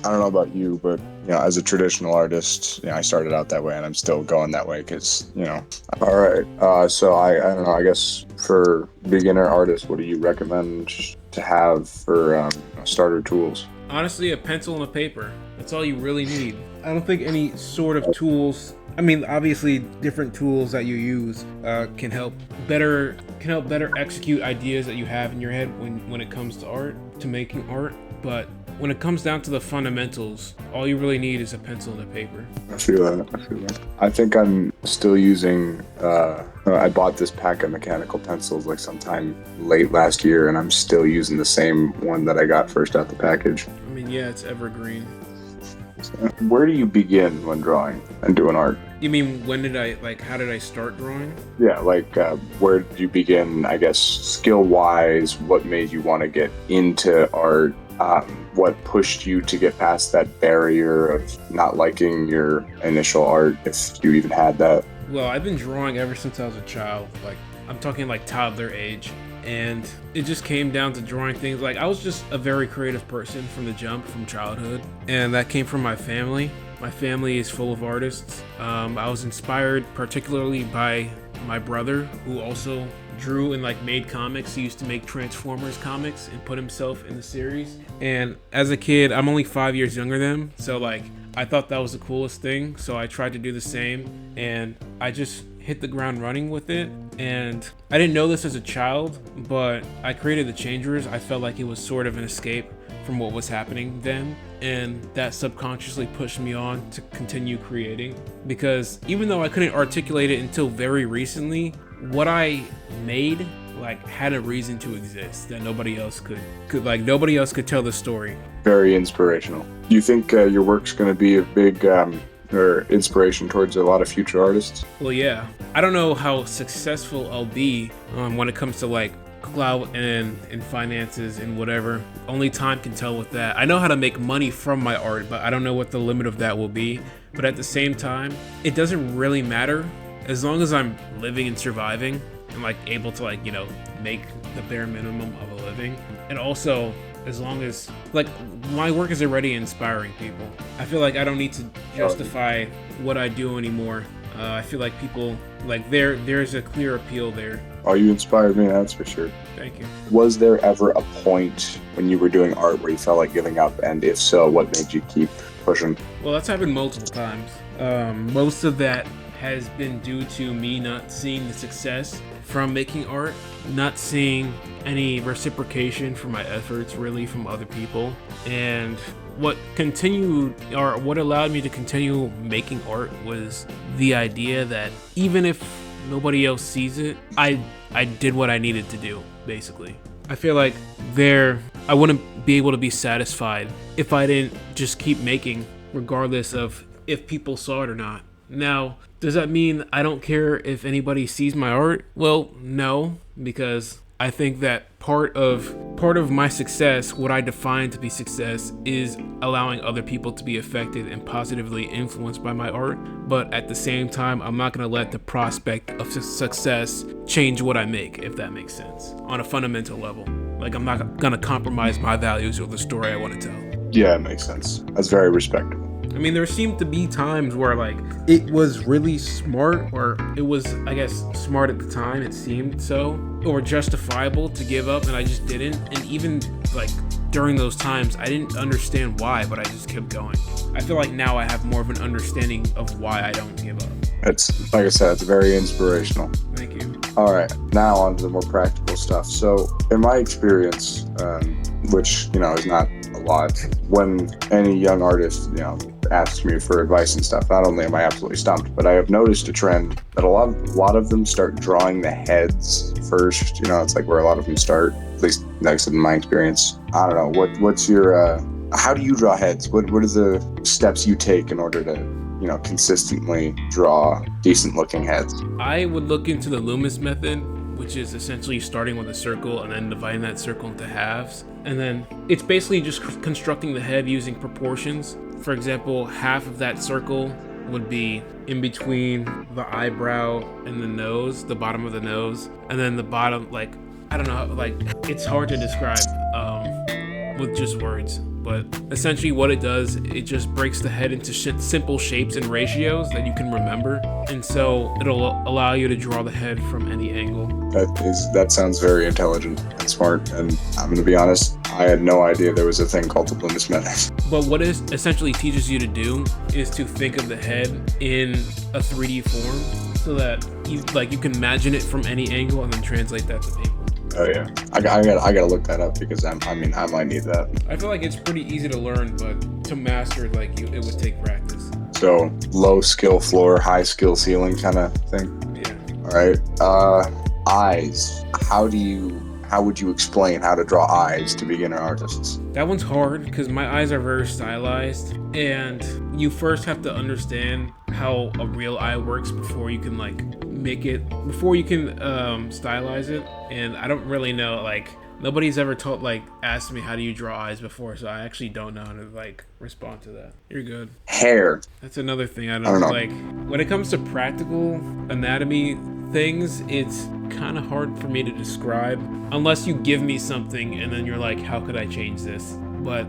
I don't know about you, but as a traditional artist, I started out that way, and I'm still going that way because. All right. So I don't know. I guess for beginner artists, what do you recommend to have for starter tools? Honestly, a pencil and a paper. That's all you really need. I don't think any sort of tools. I mean, obviously, different tools that you use can help better execute ideas that you have in your head when it comes to art, to making art. But when it comes down to the fundamentals, all you really need is a pencil and a paper. I feel that. I feel that. I think I'm still using. I bought this pack of mechanical pencils like sometime late last year, and I'm still using the same one that I got first out the package. I mean, yeah, it's evergreen. Where do you begin when drawing and doing art? You mean how did I start drawing? Yeah, like where did you begin, I guess, skill wise? What made you want to get into art? What pushed you to get past that barrier of not liking your initial art, if you even had that? Well, I've been drawing ever since I was a child. Like, I'm talking like toddler age. And it just came down to drawing things. Like, I was just a very creative person from the jump, from childhood. And that came from my family. My family is full of artists. I was inspired particularly by my brother, who also drew and made comics. He used to make Transformers comics and put himself in the series. And as a kid, I'm only 5 years younger than him, so I thought that was the coolest thing. So I tried to do the same, and I just hit the ground running with it. And I didn't know this as a child, but I created the Changers. I felt like it was sort of an escape from what was happening then, and that subconsciously pushed me on to continue creating, because even though I couldn't articulate it until very recently, what I made had a reason to exist that nobody else could tell the story. Very inspirational. Do you think your work's going to be a big or inspiration towards a lot of future artists? Well, yeah. I don't know how successful I'll be when it comes to clout and finances and whatever. Only time can tell with that. I know how to make money from my art, but I don't know what the limit of that will be. But at the same time, it doesn't really matter as long as I'm living and surviving and able to make the bare minimum of a living. And also, as long as my work is already inspiring people. I feel like I don't need to justify what I do anymore. I feel like people there's a clear appeal there. Oh, you inspired me, that's for sure. Thank you. Was there ever a point when you were doing art where you felt like giving up, and if so, what made you keep pushing? Well, that's happened multiple times. Most of that has been due to me not seeing the success from making art, not seeing any reciprocation for my efforts really from other people. And what allowed me to continue making art was the idea that even if nobody else sees it, I did what I needed to do, basically. I feel like I wouldn't be able to be satisfied if I didn't just keep making, regardless of if people saw it or not. Now, does that mean I don't care if anybody sees my art? Well, no, because I think that part of my success, what I define to be success, is allowing other people to be affected and positively influenced by my art. But at the same time, I'm not going to let the prospect of success change what I make, if that makes sense, on a fundamental level. I'm not going to compromise my values or the story I want to tell. Yeah, it makes sense. That's very respectable. I mean, there seemed to be times where it was really smart, or it was, I guess, smart at the time, it seemed so, or justifiable to give up, and I just didn't. And even during those times, I didn't understand why, but I just kept going. I feel like now I have more of an understanding of why I don't give up. It's, like I said, it's very inspirational. Thank you. All right, now on to the more practical stuff. So, in my experience, which is not a lot, when any young artist asks me for advice and stuff, not only am I absolutely stumped, but I have noticed a trend that a lot of them start drawing the heads first. It's where a lot of them start, at least next in my experience. I don't know, what's your how do you draw heads? What are the steps you take in order to consistently draw decent looking heads? I would look into the Loomis method, which is essentially starting with a circle and then dividing that circle into halves. And then it's basically just constructing the head using proportions. For example, half of that circle would be in between the eyebrow and the nose, the bottom of the nose. And then the bottom, I don't know, it's hard to describe with just words. but essentially what it does, it just breaks the head into simple shapes and ratios that you can remember, and so it'll allow you to draw the head from any angle. That sounds very intelligent and smart, and I'm gonna be honest, I had no idea there was a thing called the Loomis method. But what it essentially teaches you to do is to think of the head in a 3D form, so that you can imagine it from any angle and then translate that to paper. Oh yeah, I gotta look that up because I might need that. I feel like it's pretty easy to learn, but to master it, it would take practice. So low skill floor, high skill ceiling kind of thing. Yeah. All right. Eyes. How would you explain how to draw eyes to beginner artists? That one's hard because my eyes are very stylized, and you first have to understand how a real eye works before you can stylize it. And I don't really know, nobody's ever asked me how do you draw eyes before, so I actually don't know how to respond to that. You're good. Hair. That's another thing I don't know. When it comes to practical anatomy things, it's kind of hard for me to describe unless you give me something and then you're like, how could I change this? But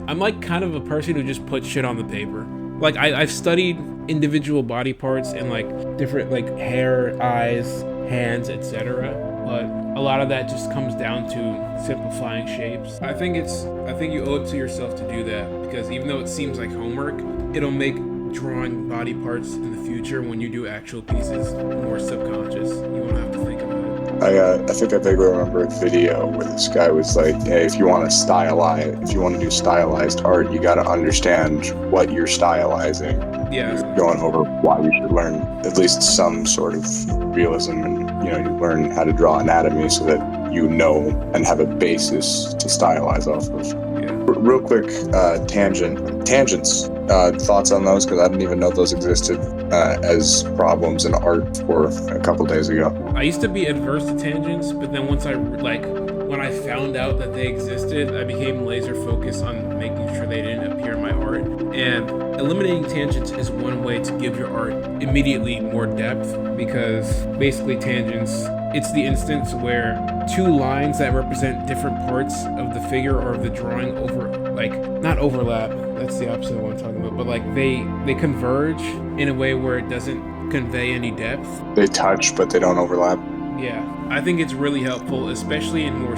I'm kind of a person who just puts shit on the paper. I've studied individual body parts and different hair, eyes, hands, etc. But a lot of that just comes down to simplifying shapes. I think you owe it to yourself to do that, because even though it seems like homework, it'll make drawing body parts in the future, when you do actual pieces, more subconscious. You won't have to think about it. I think I vaguely remember a video where this guy was like, hey, if you want to do stylized art, you got to understand what you're stylizing. Yeah. Going over why you should learn at least some sort of realism, and you learn how to draw anatomy so that you know and have a basis to stylize off of. Yeah. Real quick, tangents. Thoughts on those? Because I didn't even know those existed as problems in art for a couple days ago. I used to be adverse to tangents, but then once when I found out that they existed, I became laser focused on making sure they didn't appear in my art. And eliminating tangents is one way to give your art immediately more depth, because basically tangents, it's the instance where two lines that represent different parts of the figure or of the drawing not overlap, that's the opposite of what I'm talking about, but they converge in a way where it doesn't convey any depth. They touch, but they don't overlap. Yeah, I think it's really helpful, especially in more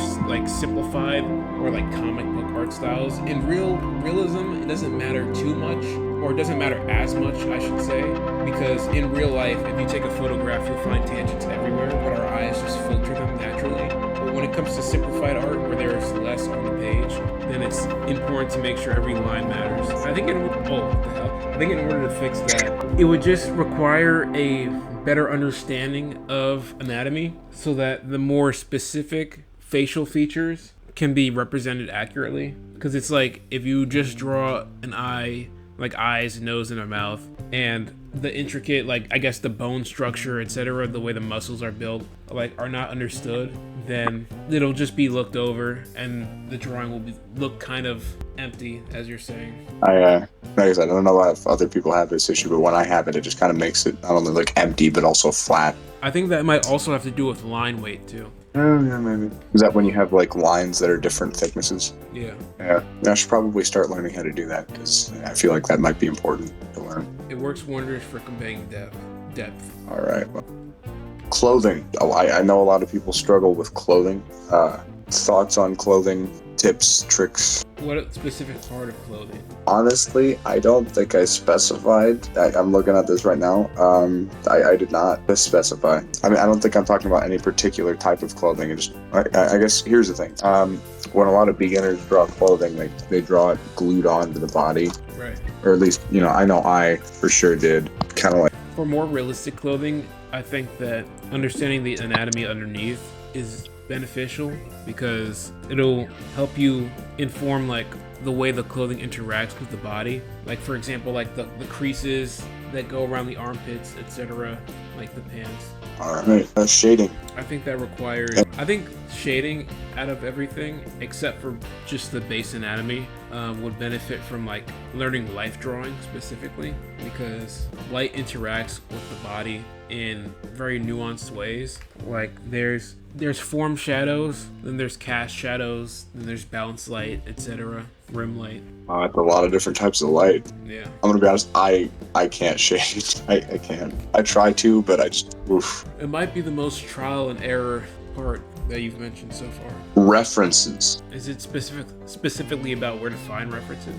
simplified or comic book art styles. In realism, it doesn't matter too much, or it doesn't matter as much, I should say, because in real life, if you take a photograph, you'll find tangents everywhere, but our eyes just filter them naturally. But when it comes to simplified art, where there's less on the page, then it's important to make sure every line matters. I think in order to fix that, it would just require a better understanding of anatomy, so that the more specific facial features can be represented accurately. Because it's if you just draw an eye, eyes, nose, and a mouth, and the intricate, I guess the bone structure, etc., the way the muscles are built, are not understood, then it'll just be looked over, and the drawing will look kind of empty, as you're saying. Like I said, I don't know if other people have this issue, but when I have it, it just kind of makes it not only look empty, but also flat. I think that might also have to do with line weight, too. Yeah, maybe. Is that when you have lines that are different thicknesses? Yeah. Yeah. I should probably start learning how to do that, because I feel like that might be important to learn. It works wonders for conveying depth. All right. Well, clothing. I know a lot of people struggle with clothing. Thoughts on clothing, tips, tricks? What specific part of clothing? Honestly, I don't think I specified. I'm looking at this right now. I did not specify. I don't think I'm talking about any particular type of clothing. I guess here's the thing. When a lot of beginners draw clothing, they draw it glued onto the body. Right. Or at least, I know I for sure did. Kind of For more realistic clothing, I think that understanding the anatomy underneath is beneficial, because it'll help you inform the way the clothing interacts with the body. For example, the creases that go around the armpits, etc., the pants. All right. Shading. I think that requires shading out of everything except for just the base anatomy would benefit from learning life drawing specifically, because light interacts with the body in very nuanced ways. There's form shadows, then there's cast shadows, then there's bounce light, etc. rim light. It's a lot of different types of light. Yeah. I'm gonna be honest, I can't shade. I can't. I try to, but I just oof. It might be the most trial and error part that you've mentioned so far. References. Is it specifically about where to find references?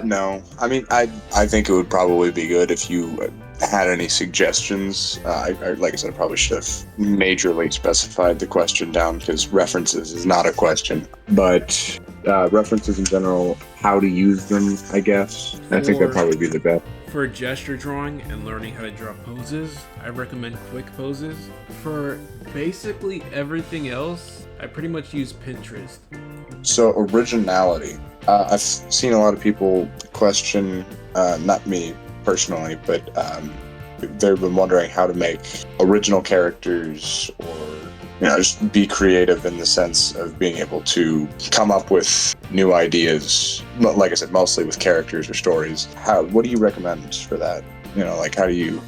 No. I mean, I think it would probably be good if you had any suggestions. Like I said, I probably should have majorly specified the question down because references is not a question. But references in general, how to use them, I guess. I think that'd probably be the best. For gesture drawing and learning how to draw poses, I recommend quick poses. For basically everything else, I pretty much use Pinterest. So originality. I've seen a lot of people question, not me personally, but they've been wondering how to make original characters or just be creative in the sense of being able to come up with new ideas. Like I said, mostly with characters or stories. What do you recommend for that? Like how do you,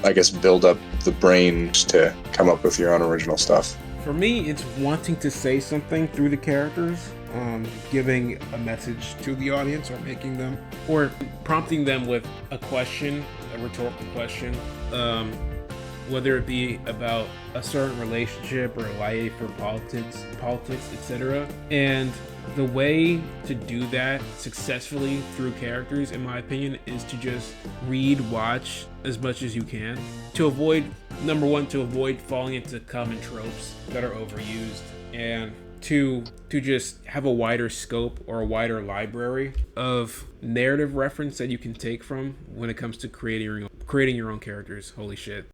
I guess, build up the brains to come up with your own original stuff? For me, it's wanting to say something through the characters, giving a message to the audience, or prompting them with a question, a rhetorical question, whether it be about a certain relationship or life or politics, etc. And the way to do that successfully through characters, in my opinion, is to just read, watch as much as you can to avoid, number one, to avoid falling into common tropes that are overused, and to just have a wider scope or a wider library of narrative reference that you can take from when it comes to creating your own characters. Holy shit.